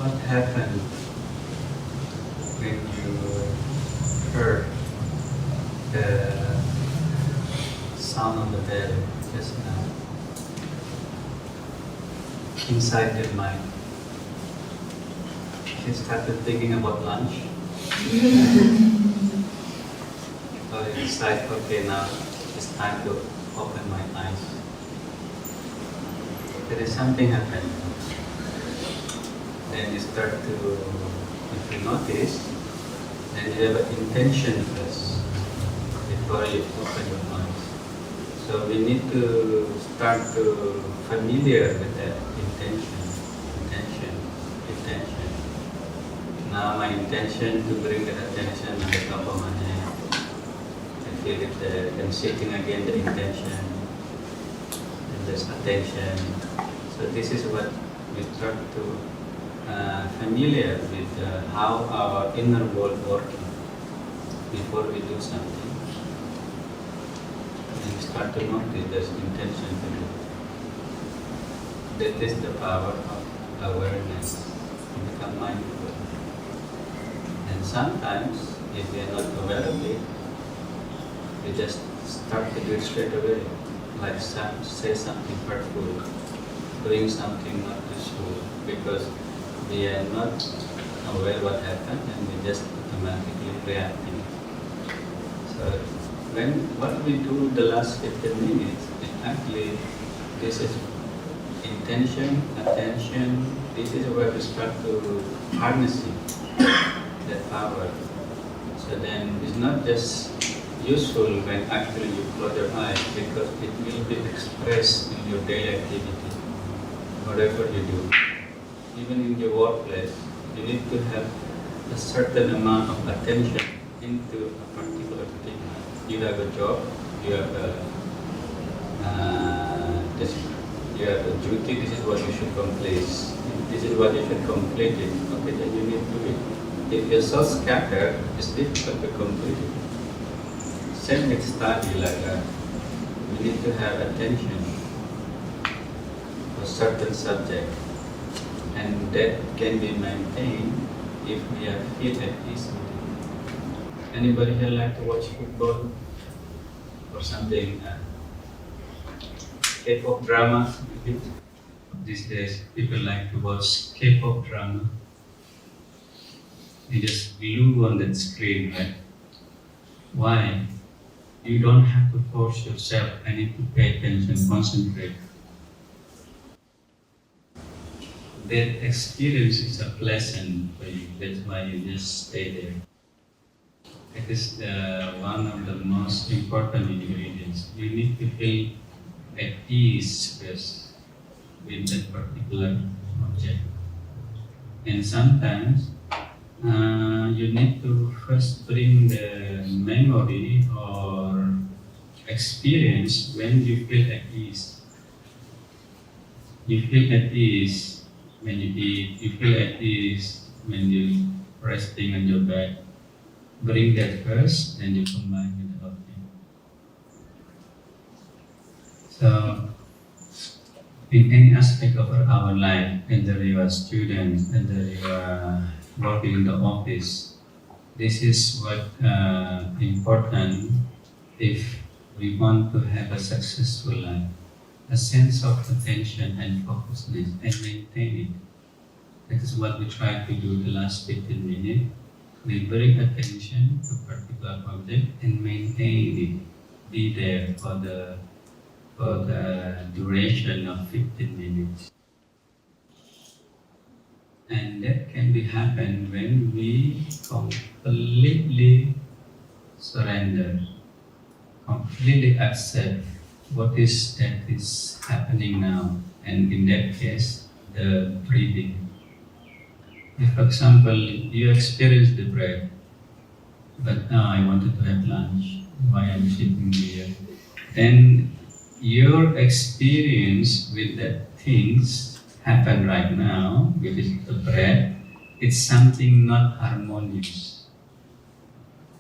what happened when you heard the sound of the bell just now? Inside your mind, you started thinking about lunch? Or you decide, okay, now it's time to open my eyes. There is something happened. Then you start to, if you notice, then you have an intention first before you open your eyes. So we need to start to familiar with that intention. Now my intention to bring the attention on the top of my head. I feel it there. Then sitting again the intention. And there's attention. So this is what we start to familiar with how our inner world working before we do something. And we start to notice there's intention to do. That is the power of awareness. To become mindful. And sometimes, if we are not aware of it, we just start to do it straight away. Like say something hurtful, doing something not useful, because we are not aware what happened and we just automatically reacting. So what we do the last 15 minutes, is actually this is intention, attention, this is where we start to harnessing that power. So then it's not just useful when actually you close your eyes, because it will be expressed in your daily activity, whatever you do. Even in your workplace, you need to have a certain amount of attention into a particular thing. You have a job, you have a duty, this is what you should complete. This is what you should complete it. Okay, then you need to do it. If you're so scattered, it's difficult to complete it. Same with study like that. We need to have attention for a certain subject. And that can be maintained if we are feel at ease with it. Anybody here like to watch football or something? K-pop drama? These days, people like to watch K-pop drama. You just glue on that screen, right? Why? You don't have to force yourself. I need to pay attention, concentrate. That experience is a pleasant for you. That's why you just stay there. It is one of the most important ingredients. You need to feel at ease first with that particular object. And sometimes you need to first bring the memory or experience when you feel at ease. You feel at ease when you eat, you feel at ease when you're resting on your bed. Bring that first, then you combine with the object. So, in any aspect of our life, whether you are a student, whether you are working in the office, this is what important if we want to have a successful life. A sense of attention and focusedness and maintain it. That is what we try to do the last 15 minutes. We bring attention to a particular object and maintain it. Be there for the duration of 15 minutes. And that can be happen when we completely surrender, completely accept what is that is happening now, and in that case, the breathing. If, for example, you experience the breath, but now I wanted to have lunch, why I'm sitting here, then your experience with that things happen right now, which is the breath, it's something not harmonious.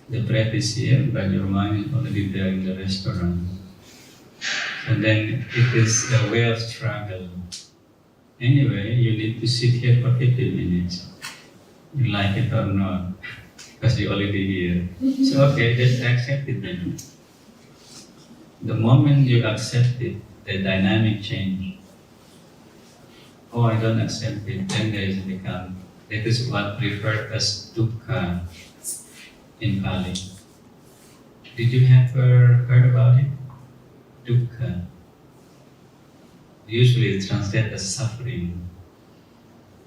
The breath is here, but your mind is already there in the restaurant. And then it is a way of struggle. Anyway, you need to sit here for 15 minutes. You like it or not, because you're already here. So okay, just accept it then. The moment you accept it, the dynamic change. Oh, I don't accept it, then there is become. That is what referred as dukkha in Pali. Did you ever heard about it? Dukkha. Usually it's translated as suffering.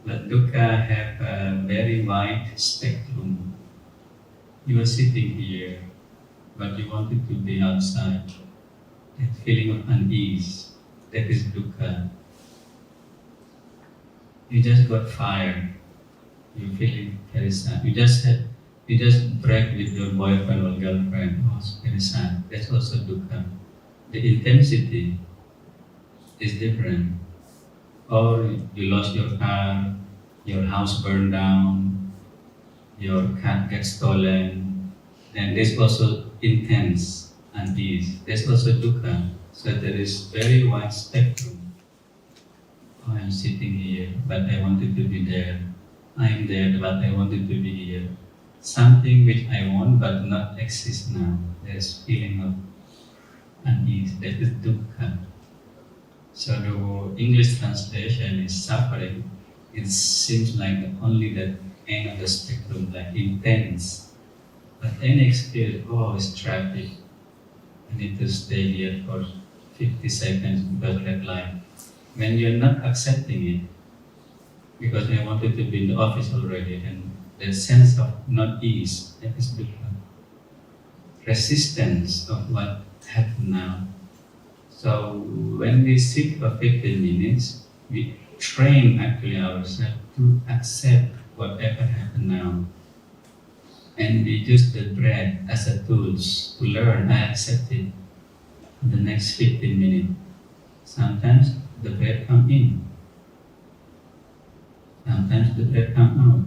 But dukkha have a very wide spectrum. You are sitting here, but you wanted to be outside. That feeling of unease, that is dukkha. You just got fired. You're feeling very sad. You just break with your boyfriend or girlfriend. Oh, it's very sad. That's also dukkha. The intensity is different. Or you lost your car, your house burned down, your cat gets stolen, and there's also intense unease. There's also dukkha. So there is very wide spectrum. Oh, I'm sitting here, but I wanted to be there. I'm there, but I wanted to be here. Something which I want but not exist now. There's feeling of unease. That is dukkha. So the English translation is suffering. It seems like only the end of the spectrum, like intense. But any experience, oh, it's traffic. I need to stay here for 50 seconds because red light. When you're not accepting it, because I wanted to be in the office already, and the sense of not ease, that is dukkha. Resistance of what happened now. So when we sit for 15 minutes, we train actually ourselves to accept whatever happened now. And we use the breath as a tool to learn, I accept it in the next 15 minutes. Sometimes the breath comes in. Sometimes the breath comes out.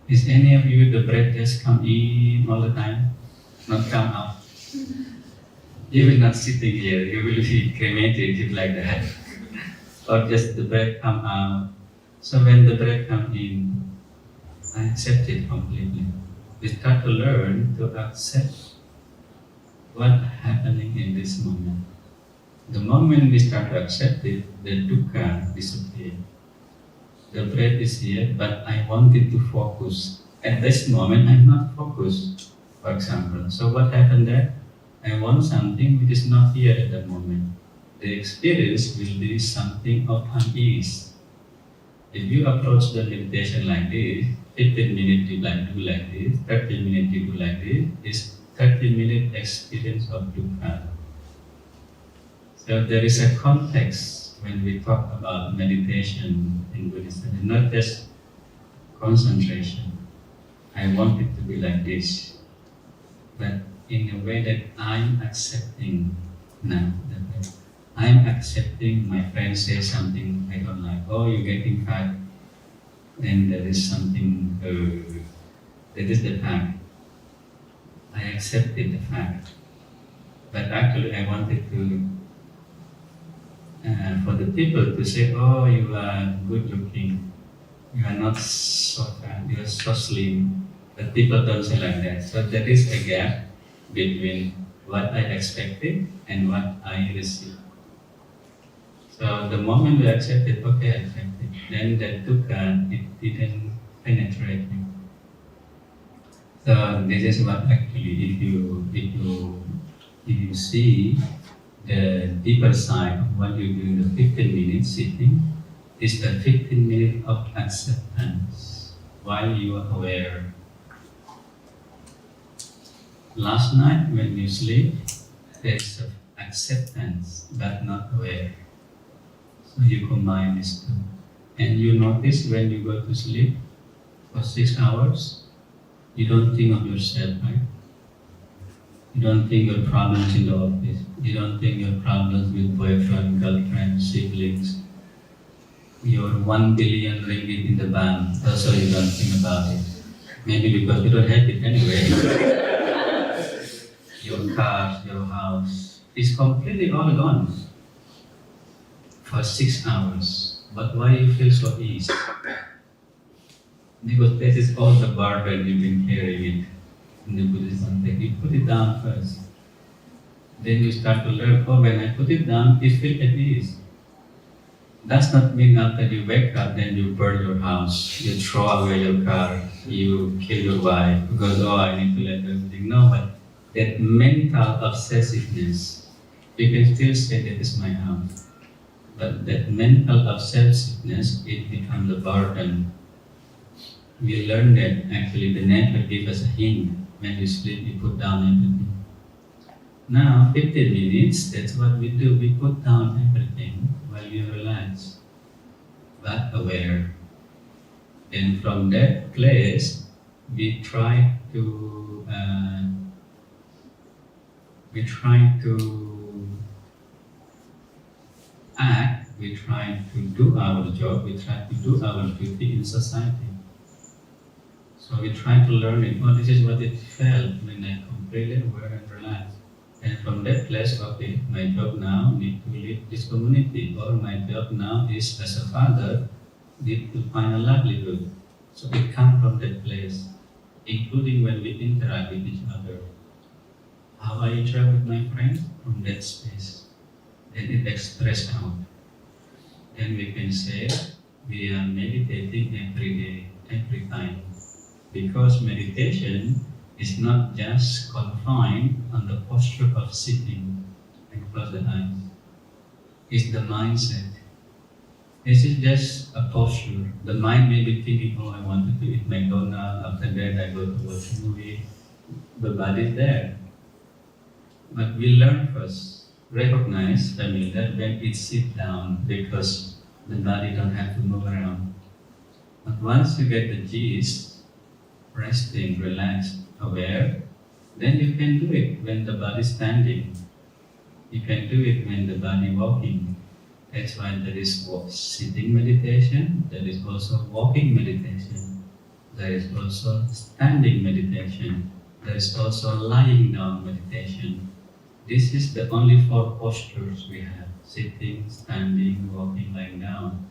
Is any of you the breath just come in all the time, not come out? You will not sitting here, you will be cremated like that. Or just the breath come out. So when the breath come in, I accept it completely. We start to learn to accept what's happening in this moment. The moment we start to accept it, the dukkha disappears. The breath is here, but I wanted to focus. At this moment, I'm not focused, for example. So what happened there? I want something which is not here at the moment. The experience will be something of unease. If you approach the meditation like this, 15 minutes you do like this, 30 minutes you do like this, is 30-minute experience of dukkha. So there is a context when we talk about meditation in Buddhism, not just concentration. I want it to be like this, but in a way that I'm accepting now. I'm accepting my friend says something I don't like. Oh, you're getting fat. Then there is something, that is the fact. I accepted the fact. But actually I wanted to, for the people to say, oh, you are good looking. You are not so fat, you are so slim. But people don't say like that. So there is a gap between what I expected and what I received. So the moment we accept it, okay, I accept it. Then the dukkha, it didn't penetrate me. So this is what actually, if you see the deeper side of what you do in the 15 minutes sitting, is the 15 minutes of acceptance while you are aware. Last night when you sleep, there is acceptance but not aware. So you combine these two. And you notice when you go to sleep for 6 hours, you don't think of yourself, right? You don't think your problems in the office. You don't think your problems with boyfriend, girlfriend, siblings. Your 1 billion ringgit in the bank, also you don't think about it. Maybe because you don't have it anyway. Your car, your house is completely all gone. for 6 hours. But why you feel so easy? Because this is all the burden you've been carrying it in the Buddhist context. You put it down first. Then you start to learn, oh, when I put it down, it feels at ease. Does not mean after you wake up, then you burn your house, you throw away your car, you kill your wife because, oh, I need to let everything. No, but that mental obsessiveness, you can still say that is my house. But that mental obsessiveness, it becomes a burden. We learn that actually the nature gives us a hint. When you sleep, you put down everything. Now, 15 minutes, that's what we do. We put down everything while you relax, but aware. And from that place, we try to act, we try to do our job, we try to do our duty in society. So we try to learn it. Oh, this is what it felt when I completely aware and relaxed. And from that place, okay, my job now need to lead this community, or my job now is as a father, need to find a livelihood. So it comes from that place, including when we interact with each other. How I interact with my friends? From that space. Then it expressed out. Then we can say we are meditating every day, every time. Because meditation is not just confined on the posture of sitting and close the eyes. It's the mindset. This is just a posture. The mind may be thinking, oh, I want to eat McDonald's, after that I go to watch a movie. The body is there. But we learn first, recognize familiar when it sits down because the body don't have to move around. But once you get the gist, resting, relaxed, aware, then you can do it when the body is standing. You can do it when the body walking. That's why there is sitting meditation, there is also walking meditation, there is also standing meditation, there is also lying down meditation. This is the only 4 postures we have: sitting, standing, walking, lying down.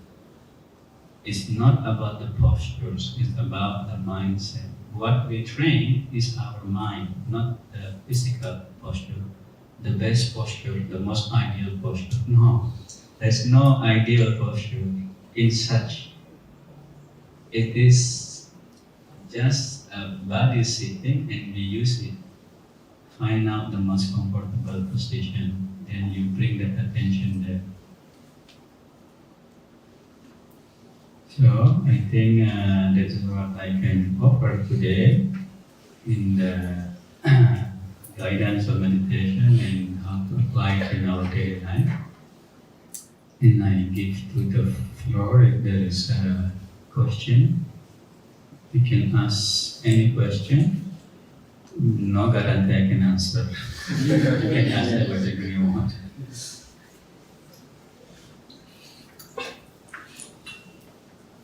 It's not about the postures, it's about the mindset. What we train is our mind, not the physical posture. The best posture, the most ideal posture. No, there's no ideal posture in such. It is just a body sitting and we use it. Find out the most comfortable position, then you bring that attention there. So I think that's what I can offer today in the guidance of meditation and how to apply it in our daily life. And I give to the floor if there is a question. You can ask any question. No guarantee I can answer. You can ask whatever you want.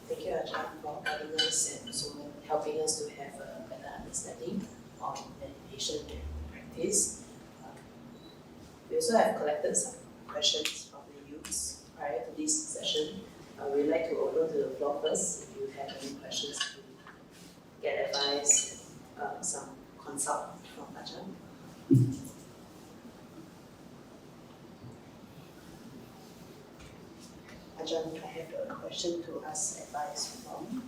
Thank you, Ajahn, for guiding us and also helping us to have a better understanding on meditation and practice. We also have collected some questions from the youths prior to this session. We'd like to open to the floor first if you have any questions to get advice, some consult from Ajahn. Ajahn, I have a question to ask advice from.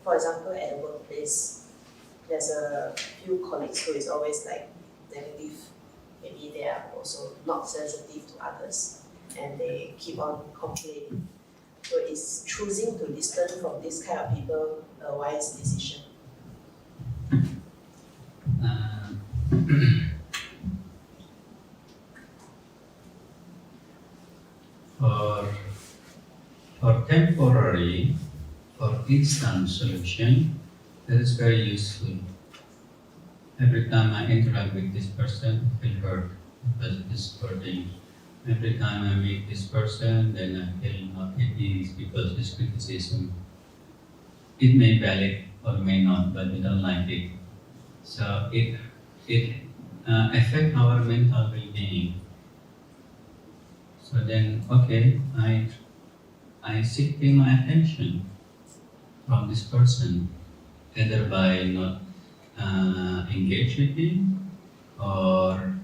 For example, at the workplace, there's a few colleagues who is always like negative. Maybe they are also not sensitive to others and they keep on complaining. So is choosing to distance from this kind of people a wise decision? For temporary, for instant solution, that is very useful. Every time I interact with this person, I feel hurt because it is hurting. Every time I meet this person, then I feel not at ease because this criticism. It may valid or may not, but we don't like it. So it affects our mental well-being. So then, okay, I shifting my attention from this person, either by not engage with him, or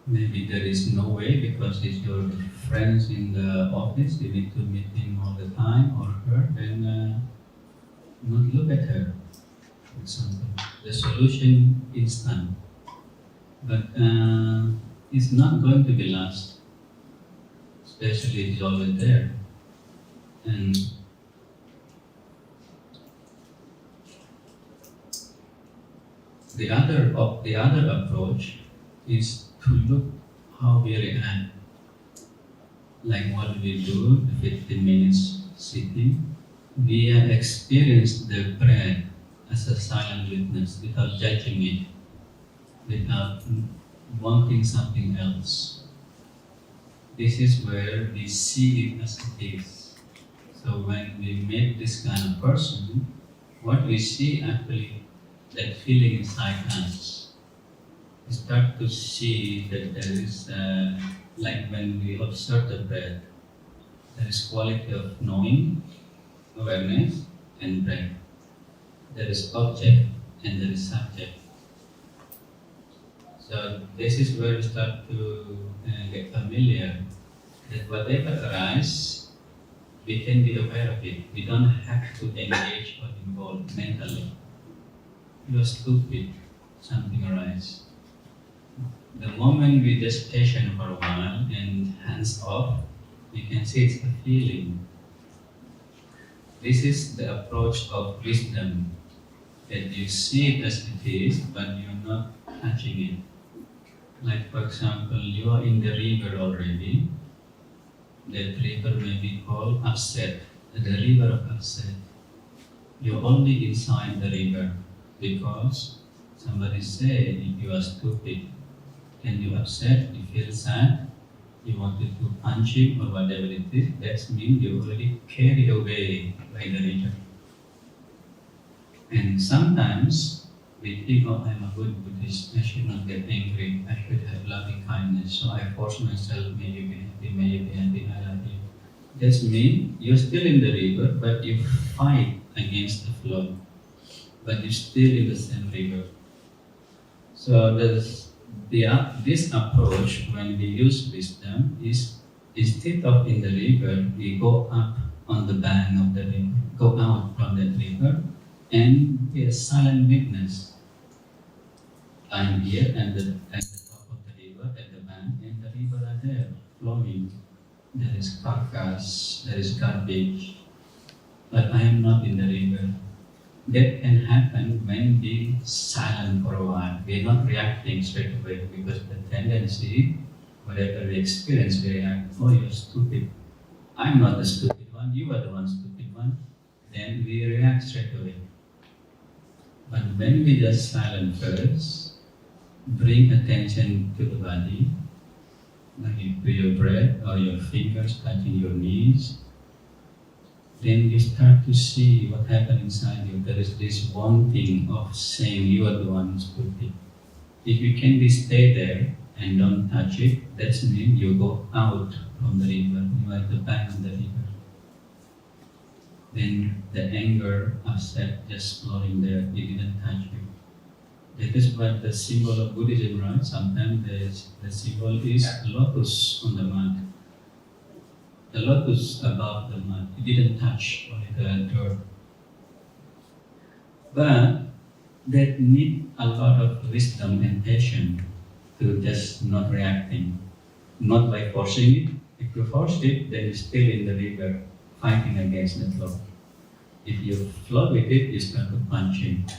maybe there is no way because he's your friends in the office, you need to meet him all the time or her, then not look at her, for example. The solution instant, but it's not going to be last, especially it's always there. And the other approach is to look how we react. Like what we do, 15 minutes sitting, we experience the breath as a silent witness without judging it, without wanting something else. This is where we see it as it is. So when we meet this kind of person, what we see actually, that feeling inside us, we start to see that there is, like when we observe the breath, there is quality of knowing, awareness, and breath. There is object and there is subject. So this is where we start to get familiar that whatever arises, we can be aware of it. We don't have to engage or involve mentally. You are stupid, something arises. The moment we just patient for a while and hands off, we can see it's a feeling. This is the approach of wisdom, that you see it as it is, but you're not touching it. Like for example, you are in the river already. That river may be called upset, the river of upset. You're only inside the river because somebody said you are stupid. And you upset, you feel sad, you wanted to punch him or whatever it is, that means you already carried away by the river. And sometimes we think, oh, I'm a good Buddhist, I should not get angry, I should have loving kindness, so I force myself, may you be happy, I love you. That means you're still in the river, but you fight against the flow, but you're still in the same river. So this approach, when we use wisdom, is instead of in the river, we go up on the bank of the river, go out from that river, and be a silent witness. I'm here at the top of the river, at the bank, and the river are there, flowing. There is carcass, there is garbage, but I am not in the river. That can happen when we silent for a while. We are not reacting straight away because the tendency, whatever we experience, we react, oh, you're stupid. I'm not the stupid one, you are the one stupid one. Then we react straight away. But when we just silent first, bring attention to the body, like to your breath or your fingers touching your knees, then you start to see what happened inside you. There is this wanting of saying you are the one who's stupid. If you can be stay there and don't touch it, that means you go out from the river, you are at the bank of the river. Then the anger, upset, just flowing there, it didn't touch you. That is what the symbol of Buddhism, right? Sometimes the symbol is lotus on the mud. The lotus above the mud, it didn't touch only the dirt. But that need a lot of wisdom and patience to just not reacting, not by forcing it. If you force it, then you're still in the river fighting against the flow. If you flow with it, you start to punch it.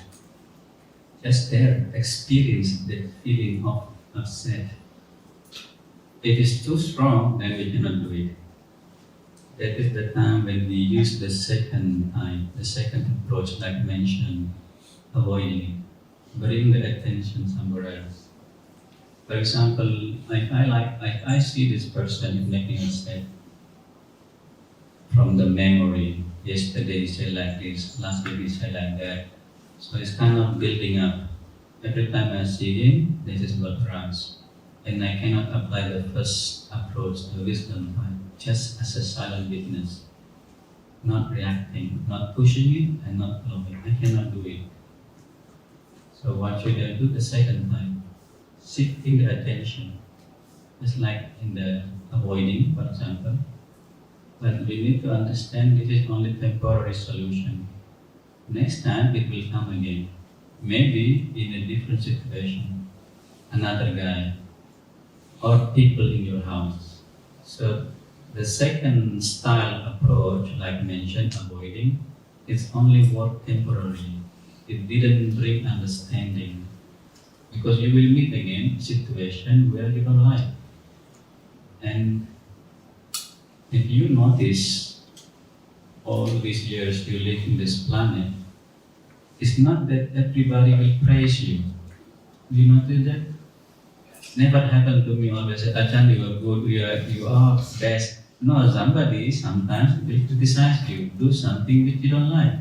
Just there, experience the feeling of upset. If it's too strong, then we cannot do it. That is the time when we use the second approach, like mentioned, avoiding it, bring the attention somewhere else. For example, if I see this person making a mistake from the memory, yesterday he said like this, last week he said like that, so it's kind of building up. Every time I see him, this is what runs. And I cannot apply the first approach, the wisdom part, just as a silent witness, not reacting, not pushing it and not blocking. I cannot do it. So what should I do the second time? Shifting the attention. It's like in the avoiding, for example. But we need to understand this is only temporary solution. Next time it will come again. Maybe in a different situation, another guy, or people in your house. So the second style approach, like mentioned, avoiding, it's only work temporarily. It didn't bring understanding. Because you will meet again situation where you don't like. And if you notice all these years you live in this planet, it's not that everybody will praise you. Do you notice that? Never happened to me always say, Ajahn, you are good, you are best. No, somebody sometimes will criticize you, do something which you don't like.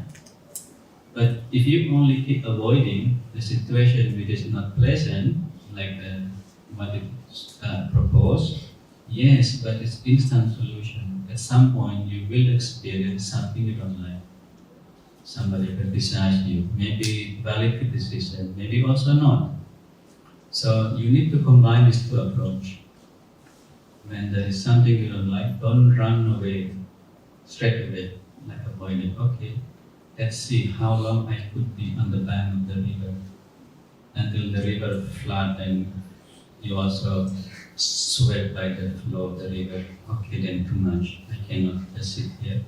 But if you only keep avoiding the situation which is not pleasant, like what it proposed, yes, but it's instant solution. At some point you will experience something you don't like. Somebody criticize you, maybe valid criticism, maybe also not. So you need to combine these two approaches. When there is something you don't like, don't run away straight away, like avoid it. Okay, let's see how long I could be on the bank of the river until the river flood and you also sweat by the flow of the river. Okay, then too much. I cannot just sit here.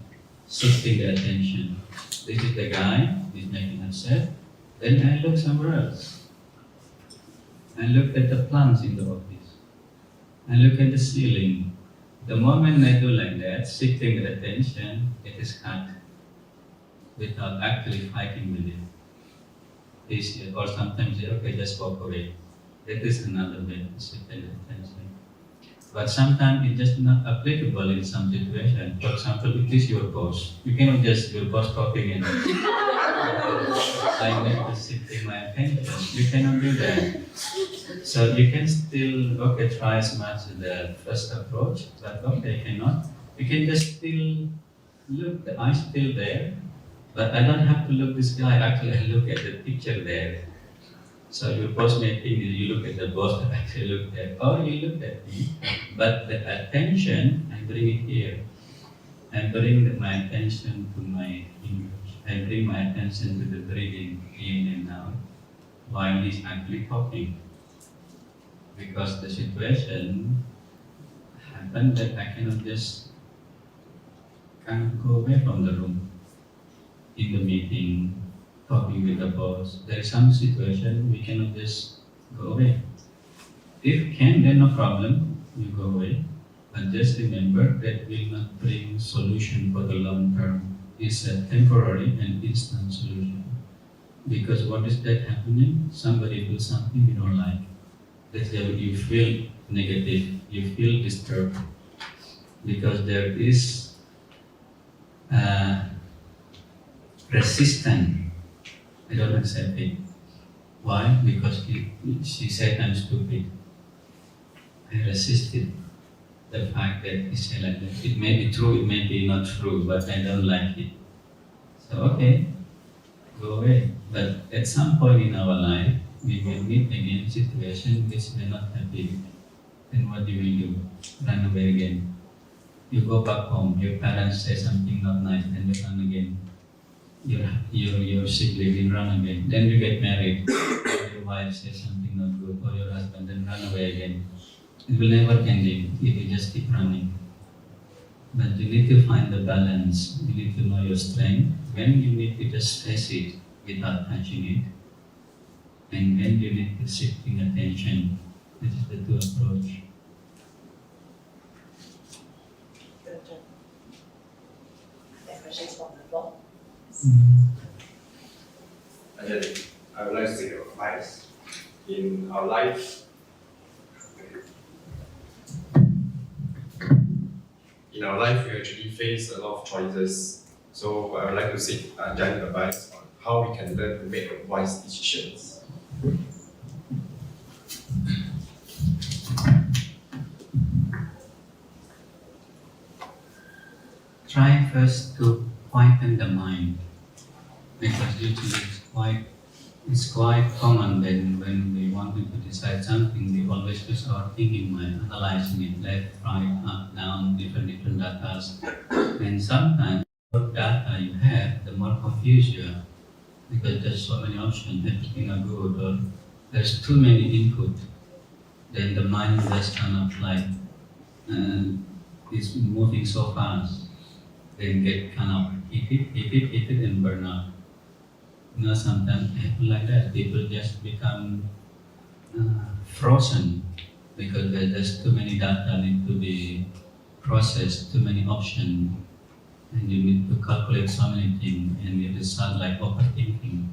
Shifting the attention. This is the guy, he's making upset. Then I look somewhere else. I look at the plants in the office. I look at the ceiling. The moment I do like that, shifting the attention, it is cut without actually fighting with it. Or sometimes say, okay, just walk away. That is another way to shift the attention. But sometimes it's just not applicable in some situation. For example, it is your boss. You cannot just your boss talking and I need to shift my attention. You cannot do that. So you can still try as much as the first approach, but you cannot. You can just still look. The eye still there, but I don't have to look this guy. Actually, I look at the picture there. So your boss may think you look at the boss, but actually look at, or you look at me. But the attention, I bring it here. I bring my attention to my fingers. I bring my attention to the breathing in and out while he's actually talking. Because the situation happened that I cannot just kind of go away from the room in the meeting, talking with the boss. There is some situation we cannot just go away. If can, then no problem, you go away. But just remember that will not bring solution for the long term. It's a temporary and instant solution. Because what is that happening? Somebody do something you don't like. That's how you feel negative, you feel disturbed. Because there is resistance. I don't accept it. Why? Because she said I'm stupid. I resisted the fact that he said like that. It may be true, it may be not true, but I don't like it. So go away. But at some point in our life, we will meet again situation which we are not happy with. Then what you will do? Run away again. You go back home, your parents say something not nice, then you run again. Your sibling will run again. Then you get married, your wife says something not good, or your husband, then run away again. It will never end if you just keep running. But you need to find the balance. You need to know your strength. When you need to just face it without touching it, and when you need to shifting attention. This is the two approach. Good. There are questions from the floor? Ajahn, I would like to take your advice. In our life, we actually face a lot of choices. So I would like to seek Ajahn advice on how we can learn to make wise decisions. try first to quieten the mind, because usually it's quite common that when we want to decide something, we always use our thinking mind, analyzing it left, right, up, down, different data. And sometimes the more data you have, the more confused you are, because there's so many options, everything are good, or there's too many input. Then the mind just kind of like it's moving so fast, then get kind of heated and burn out. Sometimes it happens like that. People just become frozen because there's too many data need to be processed, too many options, and you need to calculate so many things, and it sounds like overthinking.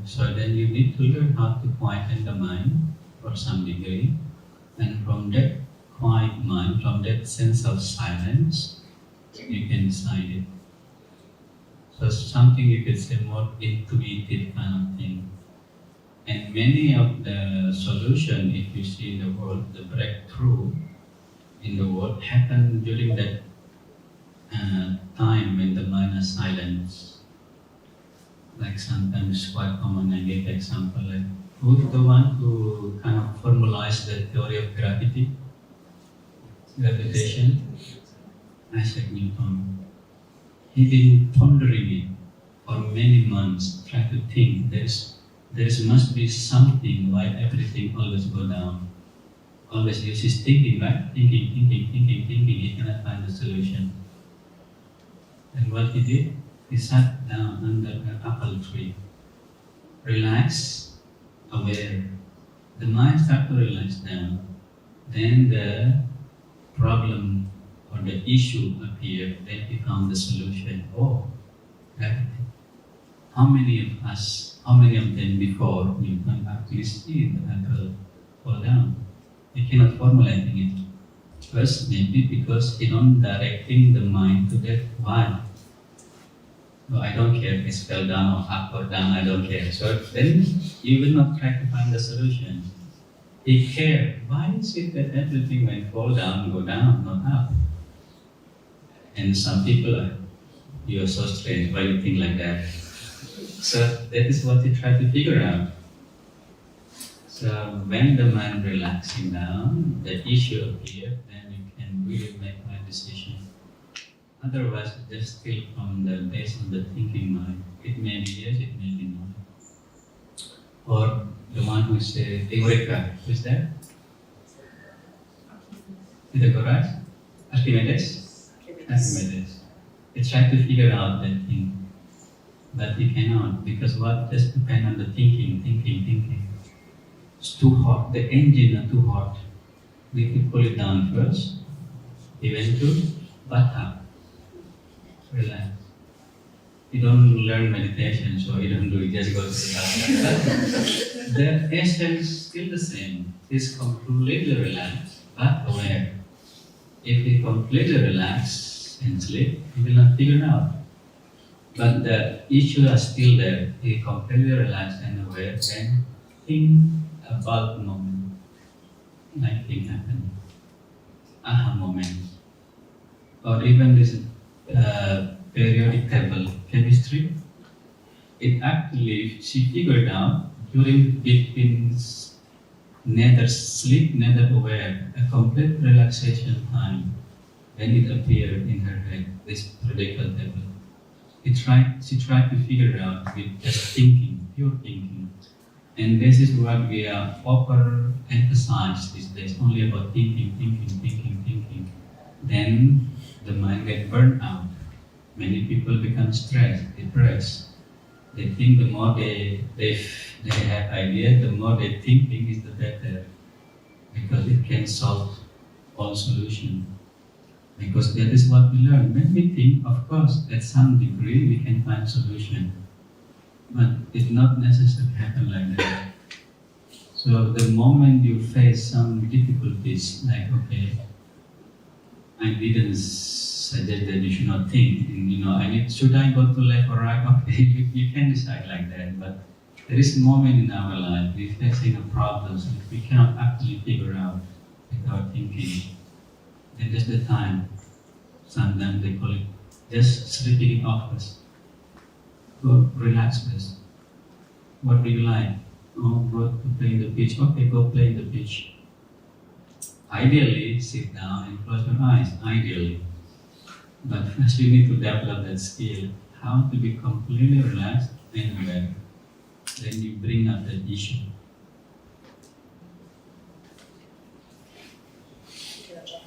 So then you need to learn how to quieten the mind for some degree, and from that quiet mind, from that sense of silence, you can decide it. So something you could say more intuitive kind of thing. And many of the solution, if you see the world, the breakthrough in the world happen during that time when the mind is silence. Like sometimes quite common, I give example like who's the one who kind of formalized the theory of gravitation? Isaac Newton. He's been pondering it for many months, trying to think there must be something why everything always go down. Always uses thinking, right? Thinking, he cannot find the solution. And what he did, he sat down under an apple tree, relaxed, aware. The mind started to relax down. Then the problem or the issue appeared, then he found the solution. Oh, gravity. How many of them before you can actually see the apple fall down? You cannot formulate it. First, maybe because you don't directing the mind to that why. No, I don't care if it fell down or up or down, I don't care. So then you will not try to find the solution. He cared. Why is it that everything when fall down, go down, not up? And some people are, you are so strange, why do you think like that? So that is what he tried to figure out. So when the mind relaxing down, the issue appears, then you can really make a decision. Otherwise, just still from the base of the thinking mind. It may be yes, it may be no. Or the one who says Eureka, who's that? Is it correct? Archimedes? Archimedes. He tried to figure out that thing. But he cannot, because what just depends on the thinking. It's too hot, the engine are too hot. We need to pull it down first. He went to bathtub. Relax. You don't learn meditation, so you don't do it, just go to the bathtub. The essence is still the same. He's completely relaxed, but aware. If he completely relaxed and sleep, he will not figure it out. But the issues are still there. He completely relaxed and aware, and think about the moment. Like thing happened. Aha moment. Or even this periodic table chemistry. It actually, she figured out during between neither sleep, neither aware, a complete relaxation time. Then it appeared in her head, this periodic table. She tried to figure it out with just thinking, pure thinking. And this is what we are overemphasized these days, only about thinking. Then the mind gets burnt out. Many people become stressed, depressed. They think the more they have ideas, the more they thinking is the better, because it can solve all solutions. Because that is what we learn. When we think, of course, at some degree we can find solution. But it's not necessarily happen like that. So the moment you face some difficulties, like, okay, I didn't suggest that you should not think, should I go to left or right? Okay, you can decide like that. But there is a moment in our life, we're facing a problem that we cannot actually figure out without thinking. And that's the time. Sometimes they call it just sleeping it off first. Go relax first. What do you like? Oh, go to play in the beach. Okay, go play in the beach. Ideally, sit down and close your eyes. Ideally. But first you need to develop that skill. How to be completely relaxed anywhere. Then you bring up that issue. Thank you, Ajahn.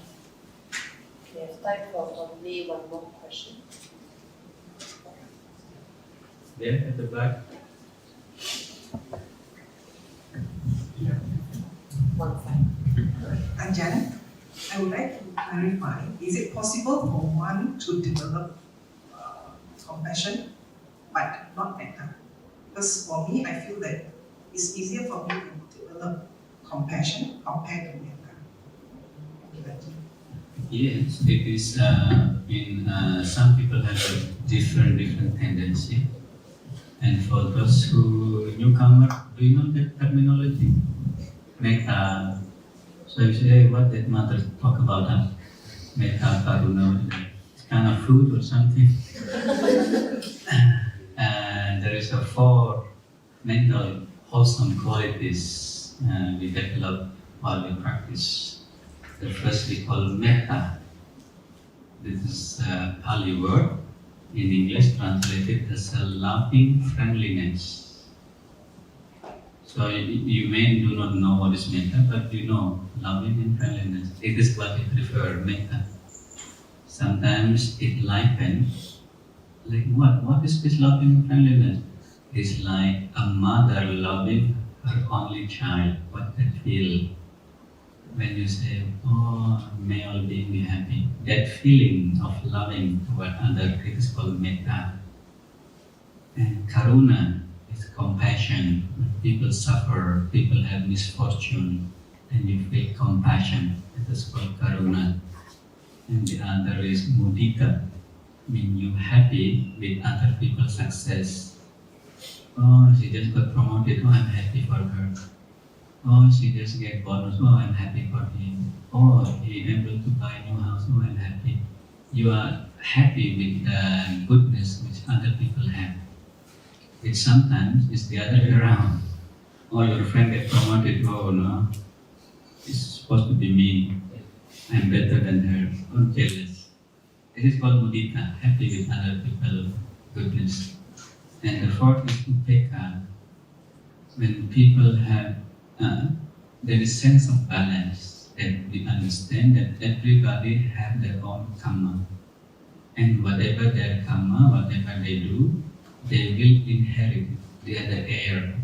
We have time for probably one more question. There at the back. One five. Ajahn, I would like to clarify, is it possible for one to develop compassion but not metta? Because for me, I feel that it's easier for me to develop compassion compared to metta. Yes, it is. Some people have a different tendency, and for those who newcomer, do you know that terminology? Metta. So you say, hey, what did mother talk about? Metta, karuna, it's kind of food or something. And there is a 4 mental wholesome qualities we develop while we practice. The first we call metta. This is a Pali word, in English translated as a loving friendliness. So you may do not know what is metta, but you know loving and friendliness. It is what we prefer, metta. Sometimes it likens, like what? What is this loving and friendliness? It's like a mother loving her only child. What they feel when you say, oh, may all beings be happy. That feeling of loving toward other, it is called metta. And karuna is compassion. When people suffer, people have misfortune, and you feel compassion. It is called karuna. And the other is mudita, mean you happy with other people's success. Oh, she just got promoted. Oh, I'm happy for her. Oh, she just get bonus. Oh, I'm happy for him. Oh, he able to buy a new house. Oh, I'm happy. You are happy with the goodness which other people have. It sometimes is the other way around. Oh, your friend get promoted. Oh no, it's supposed to be me. I'm better than her. Oh, jealous. This is called mudita, happy with other people's goodness. And the 4th is upekkha. When people have, there is sense of balance, that we understand that everybody have their own karma. And whatever their karma, whatever they do, they will inherit the other heir.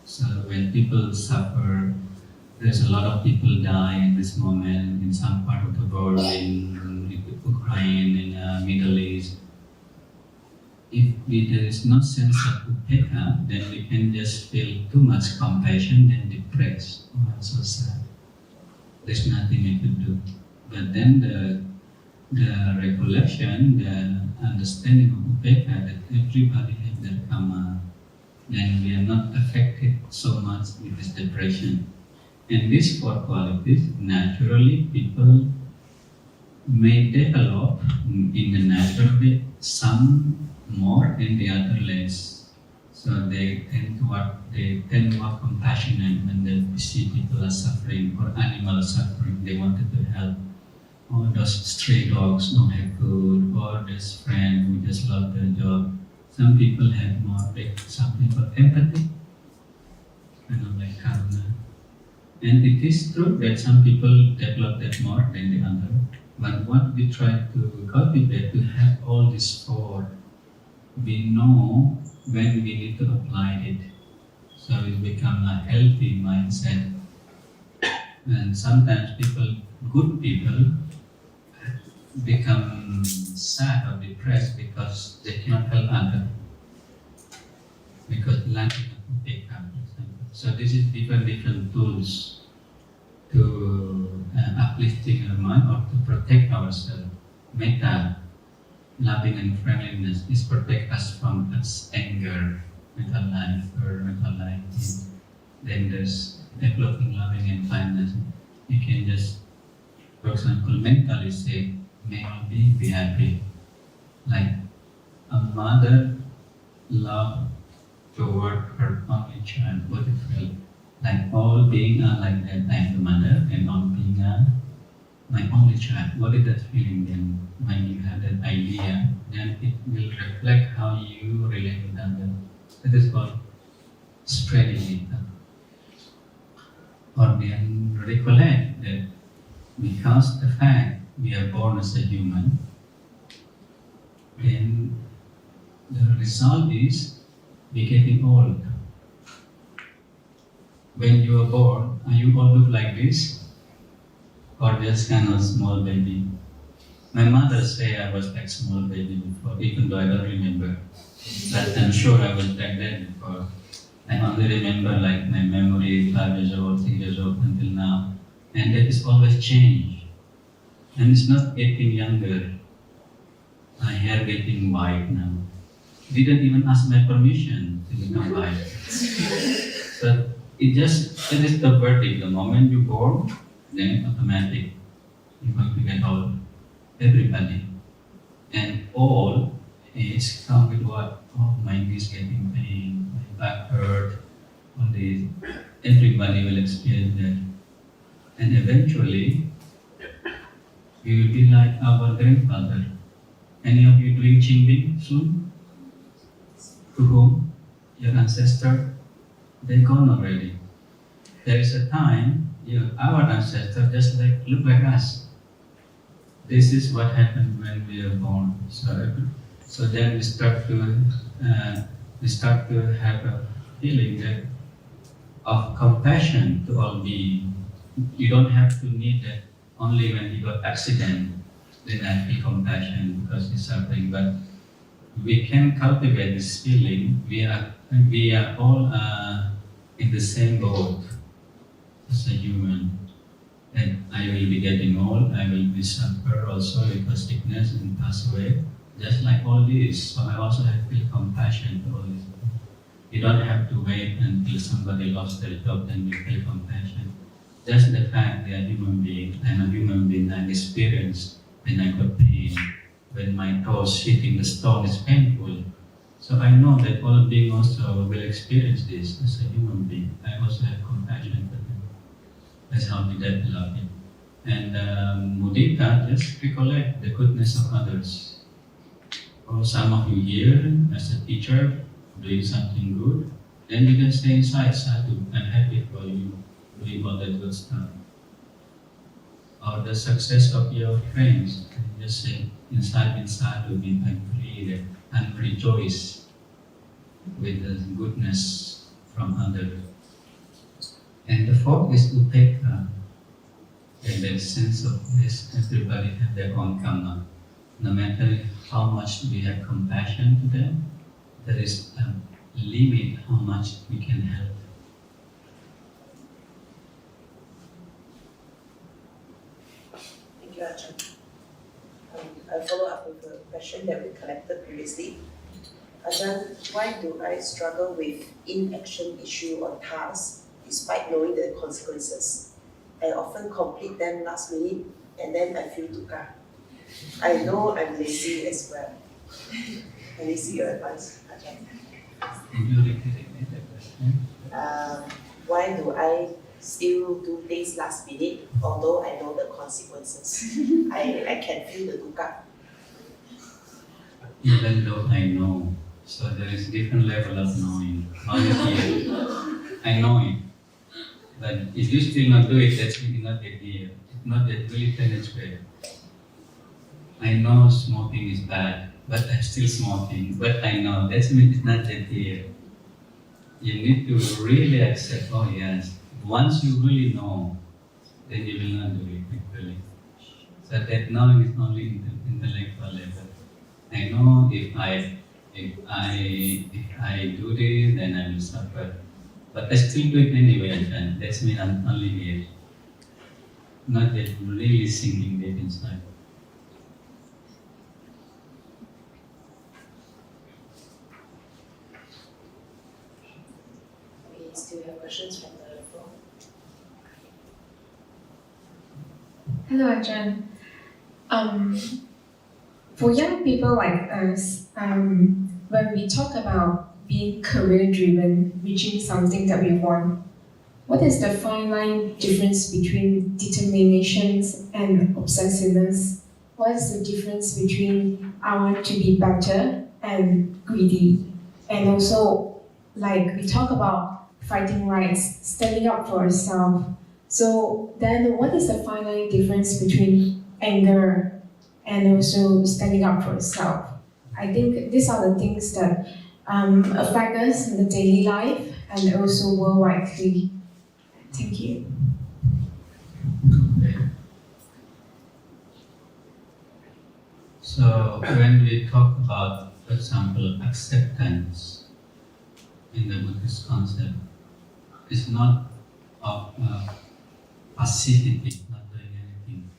So when people suffer, there's a lot of people die in this moment in some part of the world, in Ukraine, in Middle East. If there is no sense of upekkha, then we can just feel too much compassion, then depressed. Oh, I'm so sad. There's nothing we could do. But then the recollection, the understanding of upekkha, that everybody has their karma, then we are not affected so much with this depression. And these 4 qualities, naturally people may develop in the natural way, some more and the other less. So they tend more compassionate when they see people are suffering or animals suffering. They wanted to help. Or those stray dogs don't have food, or this friend who just lost their job. Some people have more, like some people empathy, like karuna. And it is true that some people develop that more than the other. But what we try to cultivate, to have all these 4, we know when we need to apply it. So it becomes a healthy mindset. And sometimes good people, become sad or depressed because they cannot help others. Because lacking of upekkha, for example. So this is different tools to uplifting our mind or to protect ourselves. Metta, loving and friendliness, is protect us from its anger, mental life or mental life. Then there's developing loving and kindness. You can just, for example, mentally say, may all beings be happy. Like a mother love toward her only child, what it feel. Like all beings are like that. I am the mother and all beings are my only child. What is that feeling then? When you have that idea, then it will reflect how you relate with others. That is called spreading it. Or then recollect that because the fact we are born as a human, then the result is we getting old. When you are born, are you all look like this? Or just kind of small baby? My mother say I was like small baby before, even though I don't remember. But I'm sure I was like that before. I only remember like my memory, 5 years old, 6 years old until now. And that is always change. And it's not getting younger. My hair getting white now. Didn't even ask my permission to become white. But it is the verdict. The moment you're born, then automatic. You're going to get old. Everybody. And all is come with what? Oh, my knee is getting pain, my back hurt, all this. Everybody will experience that. And eventually, we will be like our grandfather. Any of you doing Qingbing soon? To whom? Your ancestor? They're gone already. There is a time, our ancestors just look like us. This is what happened when we are born. So then we start to have a feeling that of compassion to all beings. You don't have to need that only when you got accident. Then I feel compassion because he's suffering. But we can cultivate this feeling. We are all in the same boat as a human. And I will be getting old, I will be suffer also because sickness and pass away, just like all this. So I also have to feel compassion to all this. You don't have to wait until somebody lost their job, then you feel compassion. Just the fact they are human being, I'm a human being, I experience when I got pain, when my toes hitting the stone is painful. So I know that all beings also will experience this as a human being. I also have compassion for them. That's how we develop it. And mudita, just recollect the goodness of others. Or some of you here, as a teacher, doing something good, then you can stay inside, sadhu, I'm happy for you doing all that good stuff. Or the success of your friends, you just say, inside sadhu, I'm free, I'm rejoiced with the goodness from others. And the fourth is upekha. And the sense of this, everybody have their own karma. No matter how much we have compassion to them, there is a limit how much we can help. Thank you, Ajahn. I'll follow up with a question that we collected previously. Ajahn, why do I struggle with inaction issue on tasks despite knowing the consequences? I often complete them last minute and then I feel dukkha. I know I'm lazy as well. Can I see your advice, Ajahn? Can you repeat the question? Why do I still do things last minute although I know the consequences? I can feel the dukkha. Even though I know, so there is different level of knowing. I know it. But if you still not do it, that's really not yet here. It's not yet really penetrated. I know smoking is bad, but I'm still smoking. But I know, that means it's not yet here. You need to really accept, oh yes. Once you really know, then you will not do it actually. So that knowing is only intellectual level. I know if I do this, then I will suffer. But I still do it anyway, Ajahn. That's mean I'm only here. Not yet really sinking deep inside. We still have questions from the floor. Hello, Ajahn. For young people like us, when we talk about being career-driven, reaching something that we want, what is the fine line difference between determinations and obsessiveness? What is the difference between I want to be better and greedy? And also, like we talk about fighting rights, standing up for ourselves. So then what is the fine line difference between anger and also standing up for yourself? I think these are the things that affect us in the daily life and also worldwide. Thank you. Okay. So when we talk about, for example, acceptance in the Buddhist concept, it's not of passivity, not doing anything.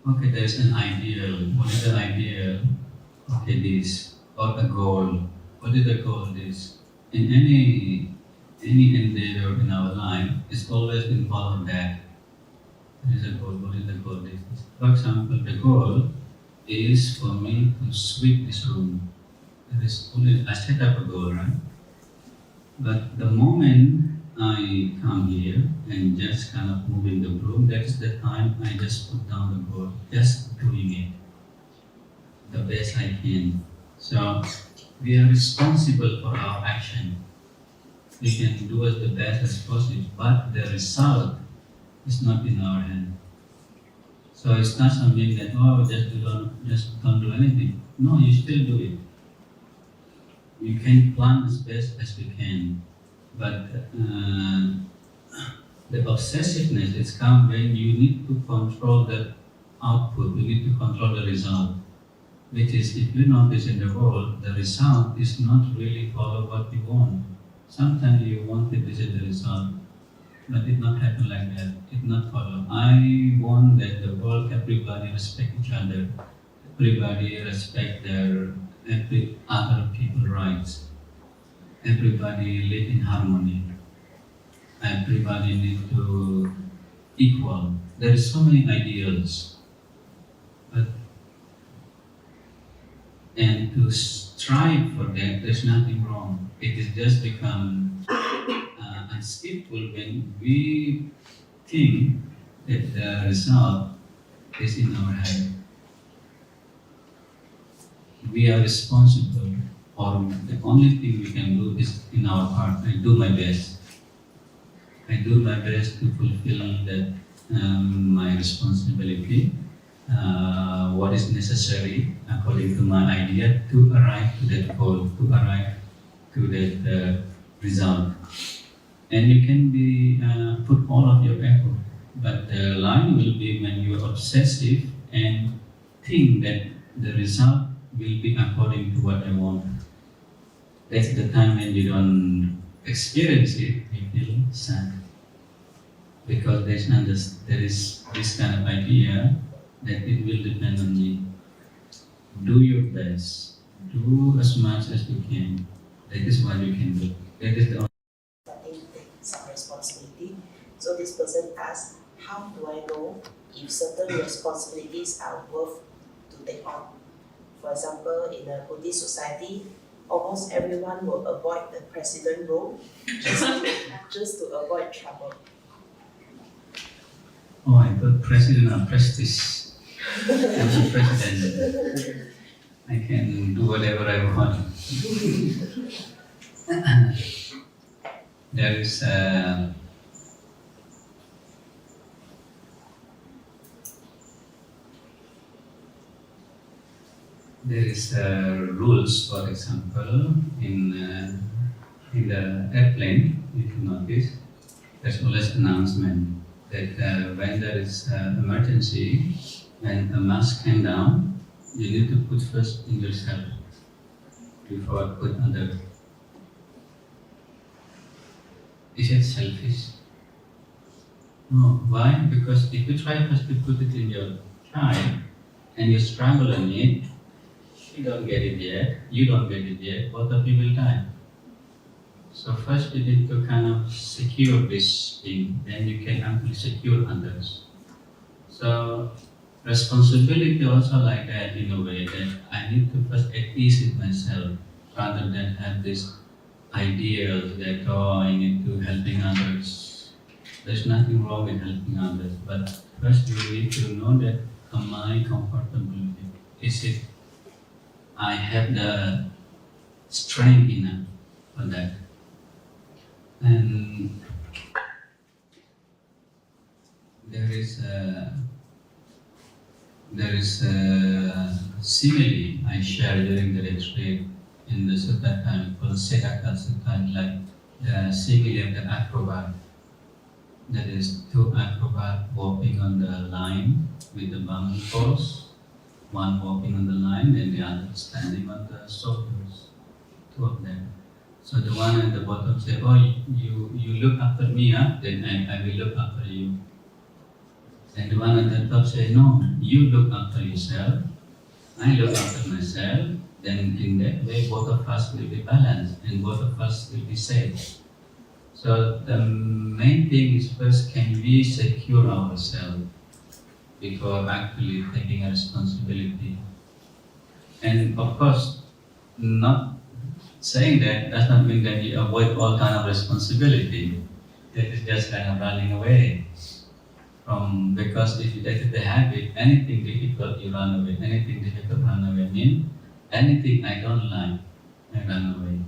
Okay, there's an ideal. What is the ideal? Okay, this. Or a goal. What is the goal? This. In any endeavor in our life, it's always involved that. There is a goal. What is the goal? This. For example, the goal is for me to sweep this room. There is only, I set up a goal, right? But the moment I come here and just kind of moving the broom, that is the time I just put down the goal, just doing it the best I can. So we are responsible for our action. We can do it the best as possible, but the result is not in our hand. So it's not something that just don't do anything. No, you still do it. You can plan as best as we can, but the obsessiveness is come when you need to control the output. You need to control the result. Which is, if you notice in the world, the result is not really follow what you want. Sometimes you want it, this is the result, but it not happen like that. It not follow. I want that the world, everybody respect each other. Everybody respect every other people's rights. Everybody live in harmony. Everybody need to equal. There is so many ideals, but and to strive for that, there's nothing wrong. It is just become unskillful when we think that the result is in our hand. We are responsible, or the only thing we can do is in our part. I do my best. I do my best to fulfill that my responsibility, what is necessary according to my idea to arrive to that goal, to arrive to that result. And you can be put all of your effort, but the line will be when you are obsessive and think that the result will be according to what I want. That's the time when you don't experience it, you feel sad. Because there is this kind of idea that it will depend on me. Do your best. Do as much as you can. That is what you can do. That is the only. But they take some responsibility. So this person asks, how do I know if certain responsibilities are worth to take on? For example, in a Buddhist society, almost everyone will avoid the president role just to avoid trouble. Oh, I thought president or prestige. I'm the president. I can do whatever I want. There is rules, for example, in the airplane, if you notice, there's always announcement that when there is emergency and a mask came down, you need to put first in yourself before put other. Is it selfish? No. Why? Because if you try first to put it in your child and you struggle on it, you don't get it yet, you don't get it yet, both of you will die. So first you need to kind of secure this thing, then you can actually secure others. So responsibility also like that in a way that I need to first at ease with myself rather than have this ideal that I need to helping others. There's nothing wrong with helping others, but first you need to know that am I comfortable? Is it I have the strength enough for that? And there is a simile I shared during the retreat in the sutta time called Sekaka Sutta, like the simile of the acrobat. That is two acrobats walking on the line with the bamboo poles, one walking on the line and the other standing on the shoulders, two of them. So the one at the bottom said, oh, you look after me, huh? Then I will look after you. And the one at the top said, no, you look after yourself, I look after myself, then in that way both of us will be balanced and both of us will be safe. So the main thing is first, can we secure ourselves before actually taking a responsibility? And of course, not saying that does not mean that you avoid all kind of responsibility. That is just kind of running away from, because if that is the habit, anything difficult you run away, anything difficult run away means anything I don't like, I run away.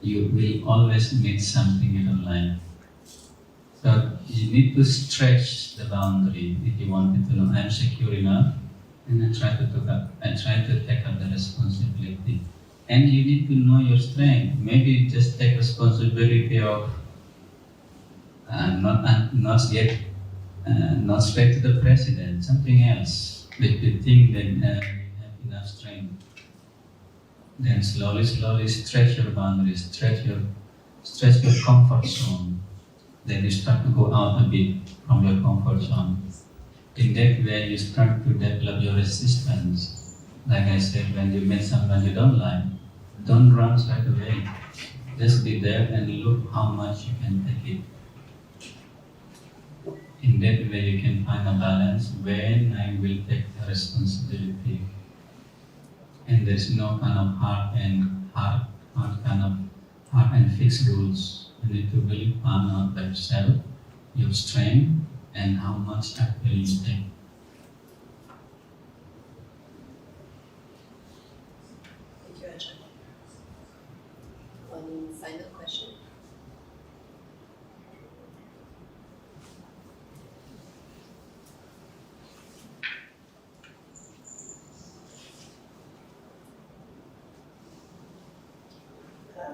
You will always meet something you don't like. So you need to stretch the boundary if you wanted to know I'm secure enough, and I try to take up the responsibility. And you need to know your strength. Maybe just take responsibility of not straight to the president, something else. But you think that you have enough strength. Then slowly stretch your boundaries, stretch your comfort zone. Then you start to go out a bit from your comfort zone. In that way, you start to develop your resistance. Like I said, when you meet someone you don't like, don't run straight away. Just be there and look how much you can take it. In that way, you can find a balance when I will take the responsibility. And there's no kind of hard and fixed rules. You need to really find out by yourself, your strength, and how much actually you take. Thank you, Ajahn. One final question.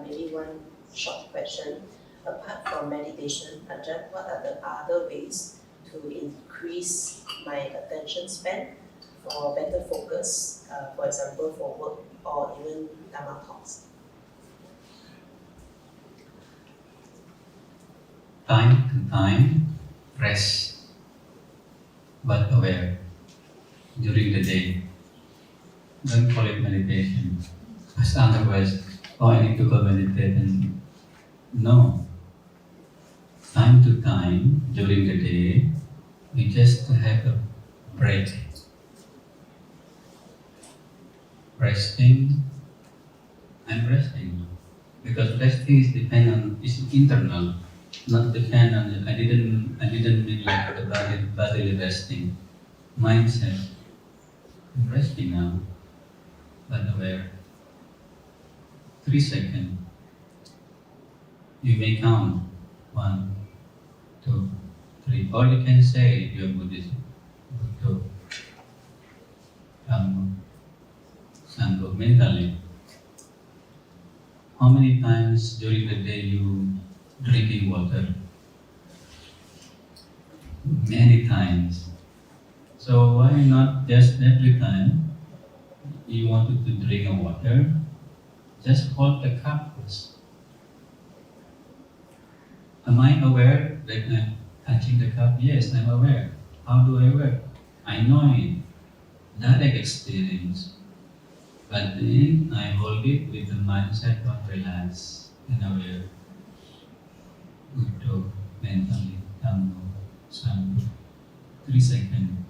Maybe one short question. Apart from meditation, Ajahn, what are the other ways to increase my attention span for better focus, for example, for work or even Dhamma talks? Time to time, rest, but aware during the day. Don't call it meditation, because otherwise, I need to go meditate. And no. Time to time during the day, we just have a break. Resting, I'm resting. Because resting is internal, not depend on. I didn't mean like the bodily resting. Mindset. I'm resting now, but aware. 3 seconds. You may count 1, 2, 3, or you can say if you're Buddhist, Buddha, Dhamma, Sangha, mentally. How many times during the day you drinking water? Many times. So why not just every time you wanted to drink a water, just hold the cup first. Am I aware that I'm touching the cup? Yes, I'm aware. How do I aware? I know it. Direct experience. But then I hold it with the mindset of relax and aware. Buddha, mentally, Dhamma, So 3 seconds.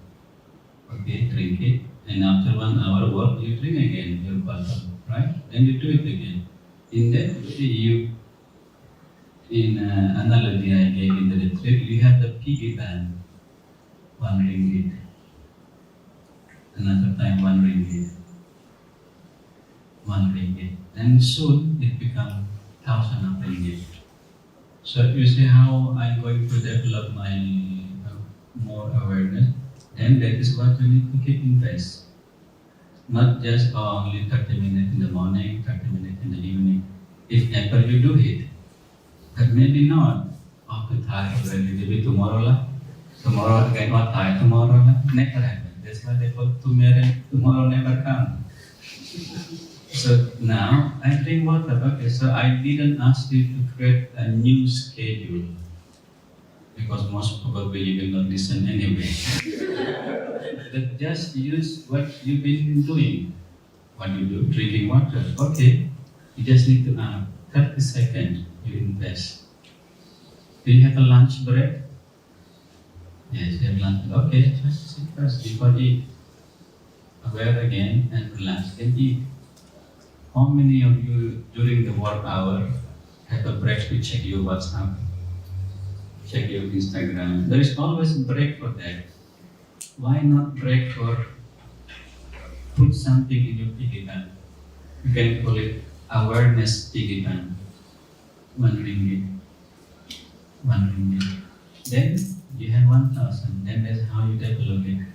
Okay, drink it. And after 1 hour work, you drink again your bottle, right? Then you do it again. In that way, in analogy I gave in the retreat, you have the piggy bank, 1 ringgit. Another time 1 ringgit. 1 ringgit. And soon it becomes 1,000 of ringgit. So you see how I'm going to develop my more awareness, then that is what you need to keep in place. Not just only 30 minutes in the morning, 30 minutes in the evening. If ever you do it, but maybe not. Oh, too tired already, maybe tomorrow lah. Tomorrow again, oh tired tomorrow lah. Never happen. That's why they call tomorrow never come. So now I drink water. Okay, so I didn't ask you to create a new schedule because most probably you will not listen anyway. But just use what you've been doing. What you do, drinking water. Okay, you just need to 30 seconds you invest. Do you have a lunch break? Yes, you have lunch. Okay, just sit first before eat. Aware again and relax and eat. How many of you during the work hour have a break to check your WhatsApp, check your Instagram? There is always a break for that. Why not break for put something in your piggy bank? You can call it awareness piggy bank. 1 ringgit. 1 ringgit. Then you have 1,000. Then that's how you develop it.